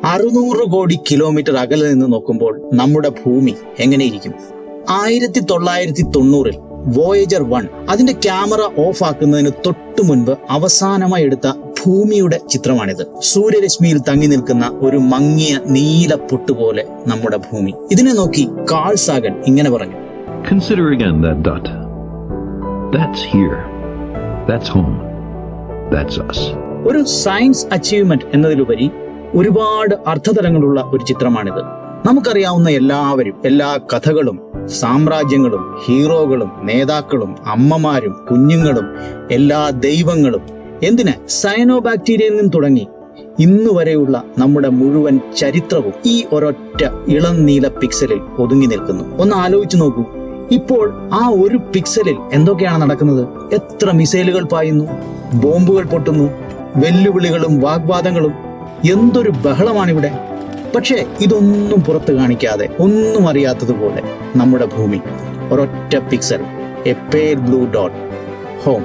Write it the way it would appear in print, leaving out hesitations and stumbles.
600 കോടി കിലോമീറ്റർ അകലെ നിന്ന് നോക്കുമ്പോൾ നമ്മുടെ ഭൂമി എങ്ങനെയിരിക്കും? 1990 വോയേജർ 1 അതിന്റെ ക്യാമറ ഓഫ് ആക്കുന്നതിന് തൊട്ടു മുൻപ് അവസാനമായി എടുത്ത ഭൂമിയുടെ ചിത്രമാണിത്. സൂര്യരശ്മിയിൽ തങ്ങി നിൽക്കുന്ന ഒരു മങ്ങിയ നീല പൊട്ടുപോലെ നമ്മുടെ ഭൂമി. ഇതിനെ നോക്കി കാൾ സാഗൻ ഇങ്ങനെ പറഞ്ഞു, Consider again that dot. That's here. That's home. That's us. ഒരു സയൻസ് അച്ചീവ്മെന്റ് എന്നതിലുപരി ഒരുപാട് അർത്ഥതലങ്ങളുള്ള ഒരു ചിത്രമാണിത്. നമുക്കറിയാവുന്ന എല്ലാവരും, എല്ലാ കഥകളും, സാമ്രാജ്യങ്ങളും, ഹീറോകളും, നേതാക്കളും, അമ്മമാരും, കുഞ്ഞുങ്ങളും, എല്ലാ ദൈവങ്ങളും, എന്തിന് സയനോ ബാക്ടീരിയയിൽ നിന്ന് തുടങ്ങി ഇന്നു വരെയുള്ള നമ്മുടെ മുഴുവൻ ചരിത്രവും ഈ ഒരൊറ്റ ഇളം നീല പിക്സലിൽ ഒതുങ്ങി നിൽക്കുന്നു. ഒന്ന് ആലോചിച്ചു നോക്കൂ, ഇപ്പോൾ ആ ഒരു പിക്സലിൽ എന്തൊക്കെയാണ് നടക്കുന്നത്? എത്ര മിസൈലുകൾ പായുന്നു, ബോംബുകൾ പൊട്ടുന്നു, വെല്ലുവിളികളും വാഗ്വാദങ്ങളും, എന്തൊരു ബഹളമാണിവിടെ. പക്ഷേ ഇതൊന്നും പുറത്ത് കാണിക്കാതെ, ഒന്നും അറിയാത്തതുപോലെ നമ്മുടെ ഭൂമി ഒരൊറ്റ pixel, A പേൽ blue dot, home.